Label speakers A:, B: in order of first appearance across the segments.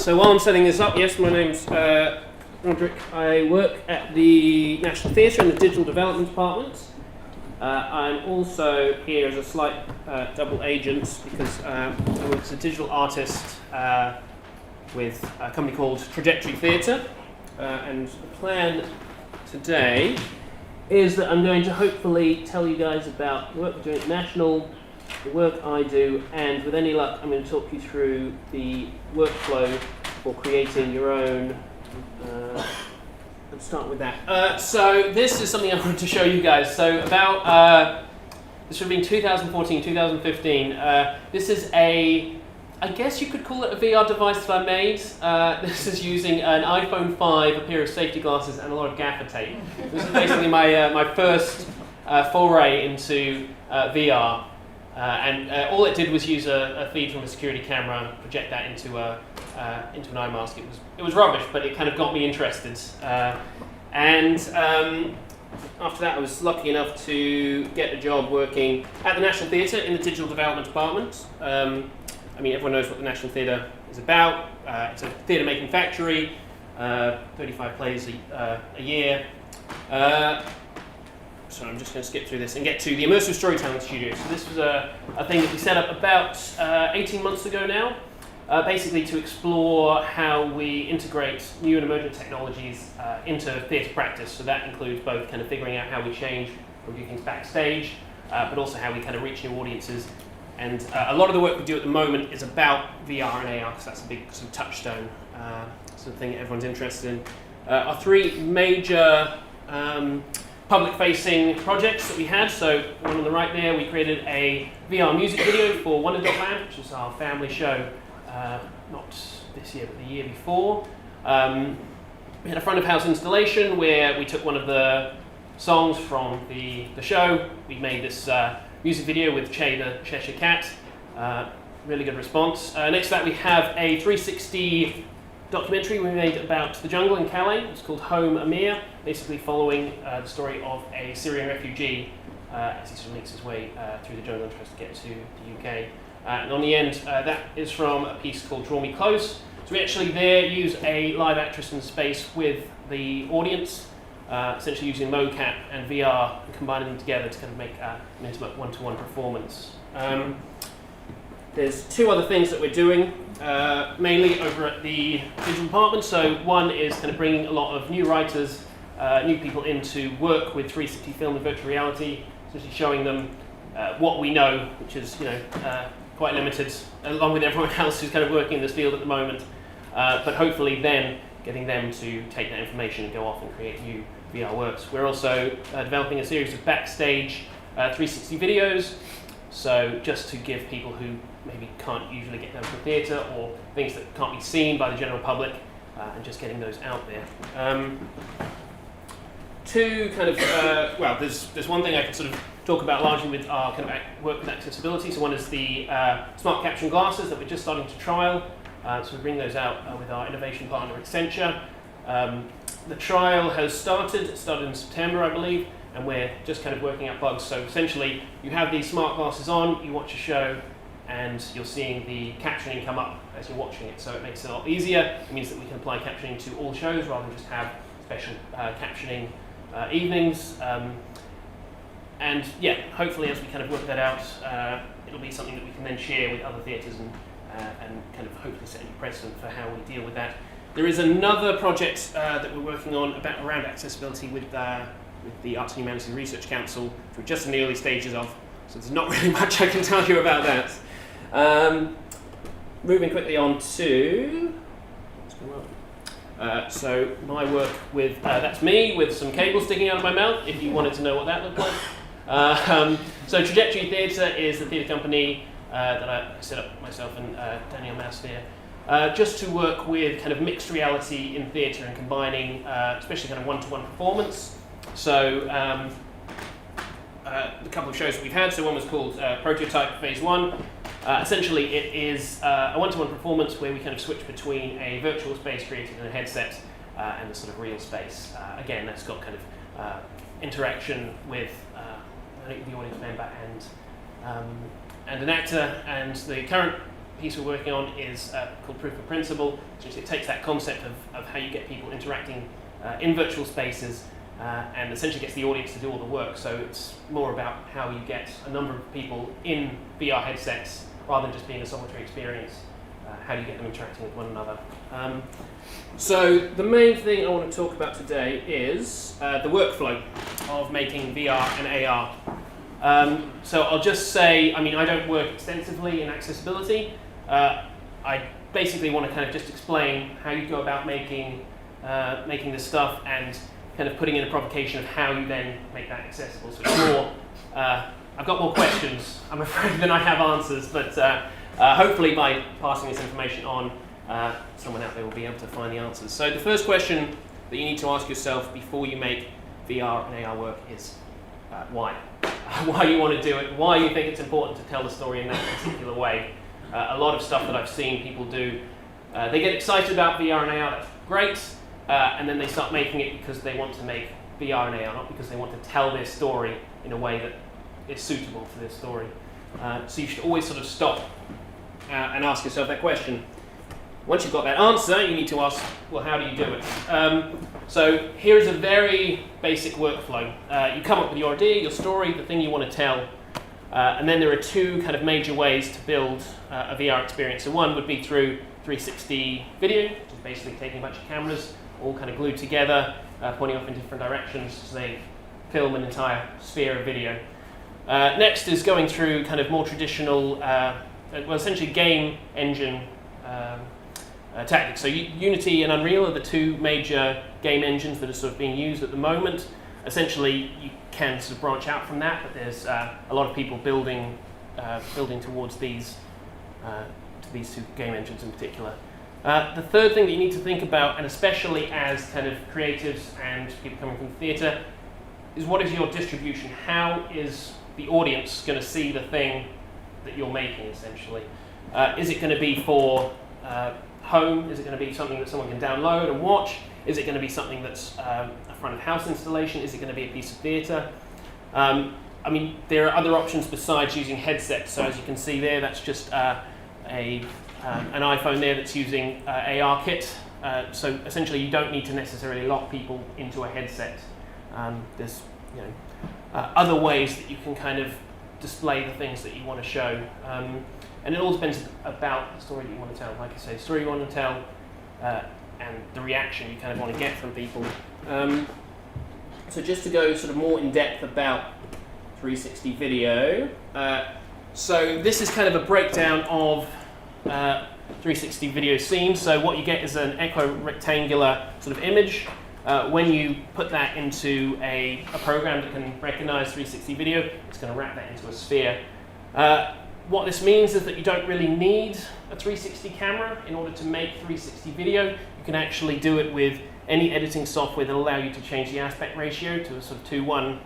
A: So while I'm setting this up, yes, my name's Roderick. I work at the National Theatre in the Digital Development Department. I'm also here as a slight double agent because I work as a digital artist with a company called Trajectory Theatre. And the plan today is that I'm going to hopefully tell you guys about the work we're doing at National, the work I do, and with any luck I'm going to talk you through the workflow for creating your own. Let's start with that. So this is something I wanted to show you guys. So about, this would have been 2014, 2015. This is I guess you could call it a VR device that I made. This is using an iPhone 5, a pair of safety glasses, and a lot of gaffer tape. This is basically my first foray into VR. And all it did was use a feed from a security camera, project that into an eye mask. It was rubbish, but it kind of got me interested. And after that, I was lucky enough to get a job working at the National Theatre in the Digital Development Department. I mean, everyone knows what the National Theatre is about. It's a theatre-making factory, 35 plays a year. So I'm just going to skip through this and get to the Immersive Storytelling Studio. So this was a thing that we set up about 18 months ago now, basically to explore how we integrate new and emergent technologies into theatre practice. So that includes both kind of figuring out how we change or do things backstage, but also how we kind of reach new audiences. And a lot of the work we do at the moment is about VR and AR, because that's a big sort of touchstone, sort of thing everyone's interested in. Our three major public-facing projects that we had. So one on the right there, we created a VR music video for Wonderland, which was our family show, not this year, but the year before. We had a front-of-house installation where we took one of the songs from the show. We made this music video with Che the Cheshire Cat. Really good response. Next to that, we have a 360 documentary we made about the jungle in Calais. It's called Home Amir, basically following the story of a Syrian refugee as he sort of makes his way through the jungle and tries to get to the UK. And on the end, that is from a piece called Draw Me Close. So we actually there use a live actress in space with the audience, essentially using mocap and VR and combining them together to kind of make an intimate one-to-one performance. There's two other things that we're doing, mainly over at the digital department. So one is kind of bringing a lot of new writers, new people in to work with 360 film and virtual reality, essentially showing them what we know, which is quite limited, along with everyone else who's kind of working in this field at the moment. But hopefully then getting them to take that information and go off and create new VR works. We're also developing a series of backstage 360 videos, so just to give people who maybe can't usually get down to the theatre or things that can't be seen by the general public, and just getting those out there. Two kind of, well, there's one thing I can sort of talk about largely with our kind of work with accessibility. So one is the smart caption glasses that we're just starting to trial. So we bring those out with our innovation partner Accenture. The trial has started. It started in September, I believe, and we're just kind of working out bugs. So essentially, you have these smart glasses on, you watch a show, and you're seeing the captioning come up as you're watching it. So it makes it a lot easier. It means that we can apply captioning to all shows rather than just have special captioning evenings. And yeah, hopefully as we kind of work that out, it'll be something that we can then share with other theatres and kind of hopefully set a new precedent for how we deal with that. There is another project that we're working on around accessibility with the Arts and Humanities Research Council, which we're just in the early stages of, so there's not really much I can tell you about that. Moving quickly on to, so my work with, that's me with some cables sticking out of my mouth, if you wanted to know what that looked like. So Trajectory Theatre is the theatre company that I set up myself and Daniel Masseter, just to work with kind of mixed reality in theatre and combining, especially kind of one-to-one performance. So the couple of shows that we've had, so one was called Prototype Phase 1. Essentially it is a one-to-one performance where we kind of switch between a virtual space created in a headset and a sort of real space. Again, that's got kind of interaction with the audience member and an actor, and the current piece we're working on is called proof of principle. So it takes that concept of how you get people interacting in virtual spaces and essentially gets the audience to do all the work. So it's more about how you get a number of people in VR headsets rather than just being a solitary experience. How do you get them interacting with one another? So the main thing I want to talk about today is the workflow of making VR and AR. So I'll just say, I mean, I don't work extensively in accessibility. I basically want to kind of just explain how you go about making this stuff and kind of putting in a provocation of how you then make that accessible. So it's more, I've got more questions, I'm afraid, than I have answers, but hopefully by passing this information on, someone out there will be able to find the answers. So the first question that you need to ask yourself before you make VR and AR work is why? Why you want to do it, why you think it's important to tell the story in that particular way. A lot of stuff that I've seen people do, they get excited about VR and AR, that's great, and then they start making it because they want to make VR and AR, not because they want to tell their story in a way that is suitable to their story. So you should always sort of stop and ask yourself that question. Once you've got that answer, you need to ask, well, how do you do it? So here's a very basic workflow. You come up with your idea, your story, the thing you want to tell, and then there are two kind of major ways to build a VR experience. So one would be through 360 video, which is basically taking a bunch of cameras, all kind of glued together, pointing off in different directions, so they film an entire sphere of video. Next is going through kind of more traditional, well, essentially game engine tactics. So Unity and Unreal are the two major game engines that are sort of being used at the moment. Essentially, you can sort of branch out from that, but there's a lot of people building towards these two game engines in particular. The third thing that you need to think about, and especially as kind of creatives and people coming from the theatre, is what is your distribution? How is the audience going to see the thing that you're making, essentially? Is it going to be for home? Is it going to be something that someone can download and watch? Is it going to be something that's a front of house installation? Is it going to be a piece of theatre? I mean, there are other options besides using headsets. So as you can see there, that's just an iPhone there that's using ARKit. So essentially, you don't need to necessarily lock people into a headset. There's other ways that you can kind of display the things that you want to show. And it all depends about the story that you want to tell. Like I say, the story you want to tell and the reaction you kind of want to get from people. So just to go sort of more in depth about 360 video. So this is kind of a breakdown of 360 video scenes. So what you get is an equirectangular sort of image. When you put that into a program that can recognize 360 video, it's going to wrap that into a sphere. What this means is that you don't really need a 360 camera in order to make 360 video. You can actually do it with any editing software that will allow you to change the aspect ratio to a sort of 2:1.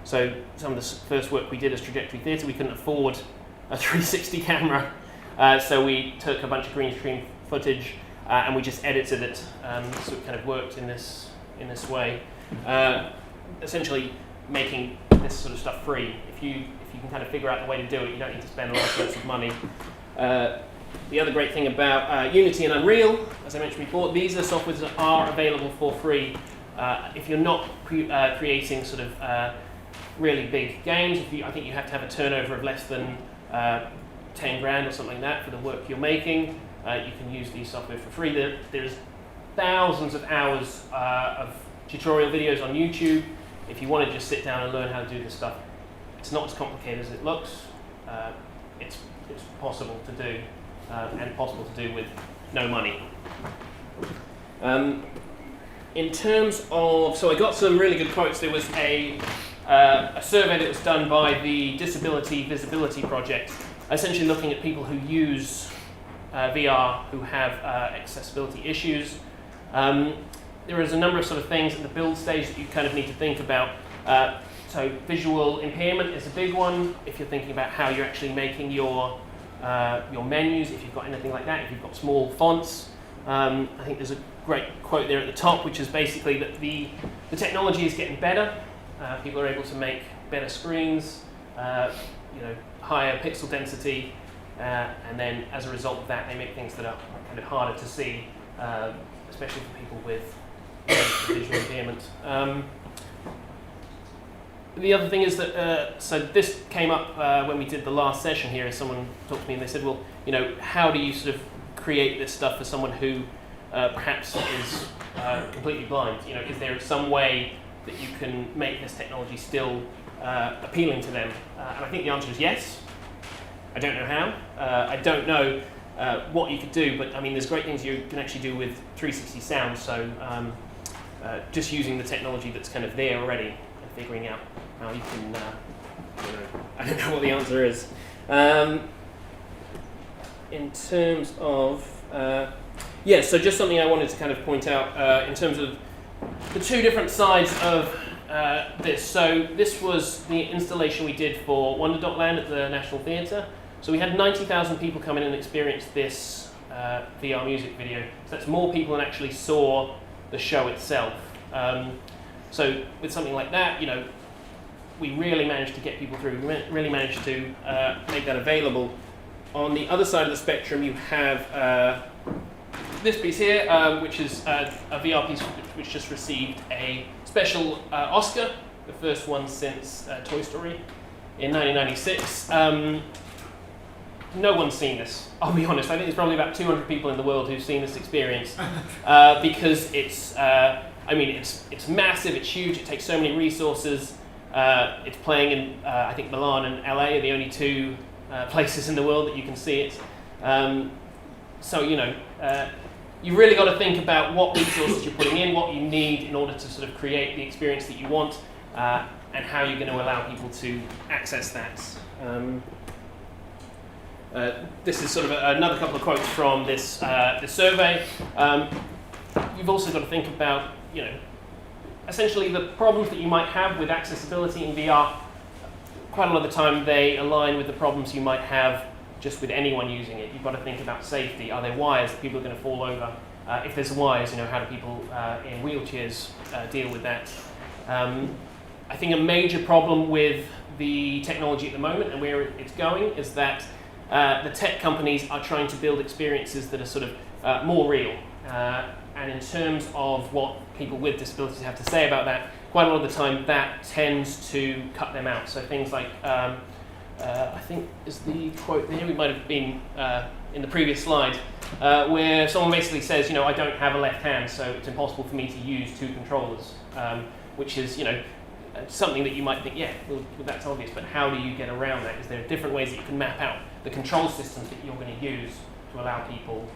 A: So some of the first work we did as Trajectory Theatre, we couldn't afford a 360 camera. So we took a bunch of green screen footage and we just edited it, so it kind of worked in this way. Essentially making this sort of stuff free. If you can kind of figure out the way to do it, you don't need to spend lots of money. The other great thing about Unity and Unreal, as I mentioned before, these are softwares that are available for free. If you're not creating sort of really big games, I think you have to have a turnover of less than 10 grand or something like that for the work you're making. You can use these software for free. There's thousands of hours of tutorial videos on YouTube. If you want to just sit down and learn how to do this stuff, it's not as complicated as it looks. It's possible to do, and possible to do with no money. In terms of, so I got some really good quotes. There was a survey that was done by the Disability Visibility Project, essentially looking at people who use VR who have accessibility issues. There is a number of sort of things at the build stage that you kind of need to think about. So visual impairment is a big one. If you're thinking about how you're actually making your menus, if you've got anything like that, if you've got small fonts. I think there's a great quote there at the top, which is basically that the technology is getting better. People are able to make better screens, higher pixel density, and then as a result of that, they make things that are kind of harder to see, especially for people with visual impairment. The other thing is that, so this came up when we did the last session here, as someone talked to me and they said, well, how do you sort of create this stuff for someone who perhaps is completely blind? Is there some way that you can make this technology still appealing to them? And I think the answer is yes. I don't know how. I don't know what you could do, but I mean, there's great things you can actually do with 360 sound, so just using the technology that's kind of there already and figuring out how you can, I don't know what the answer is. In terms of, so just something I wanted to kind of point out in terms of the two different sides of this. So this was the installation we did for Wonder.Land at the National Theatre. So we had 90,000 people come in and experience this VR music video. So that's more people than actually saw the show itself. So with something like that, we really managed to get people through. We really managed to make that available. On the other side of the spectrum, you have this piece here, which is a VR piece which just received a special Oscar, the first one since Toy Story in 1996. No one's seen this, I'll be honest. I think there's probably about 200 people in the world who've seen this experience because it's massive, it's huge, it takes so many resources. It's playing in, I think, Milan and LA are the only two places in the world that you can see it. You've really got to think about what resources you're putting in, what you need in order to sort of create the experience that you want, and how you're going to allow people to access that. This is sort of another couple of quotes from this survey. You've also got to think about, essentially the problems that you might have with accessibility in VR. Quite a lot of the time they align with the problems you might have just with anyone using it. You've got to think about safety. Are there wires that people are going to fall over? If there's wires, how do people in wheelchairs deal with that? I think a major problem with the technology at the moment and where it's going is that the tech companies are trying to build experiences that are sort of more real. And in terms of what people with disabilities have to say about that, quite a lot of the time that tends to cut them out. So things like, I think is the quote there, we might have been in the previous slide, where someone basically says, I don't have a left hand, so it's impossible for me to use two controllers, which is, something that you might think, well, that's obvious, but how do you get around that? Is there different ways that you can map out the control systems that you're going to use to allow people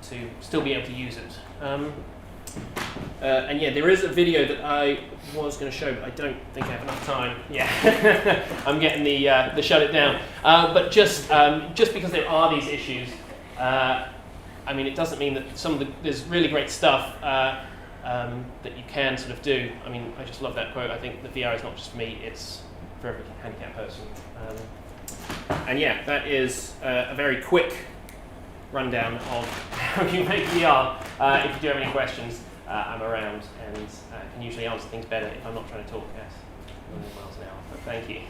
A: to still be able to use it? And there is a video that I was going to show, but I don't think I have enough time. I'm getting the shut it down. But just because there are these issues, it doesn't mean that there's really great stuff that you can sort of do. I just love that quote. I think the VR is not just for me; it's for every handicapped person. That is a very quick rundown of how you make VR. If you do have any questions, I'm around and can usually answer things better if I'm not trying to talk at 100 miles an hour. But thank you.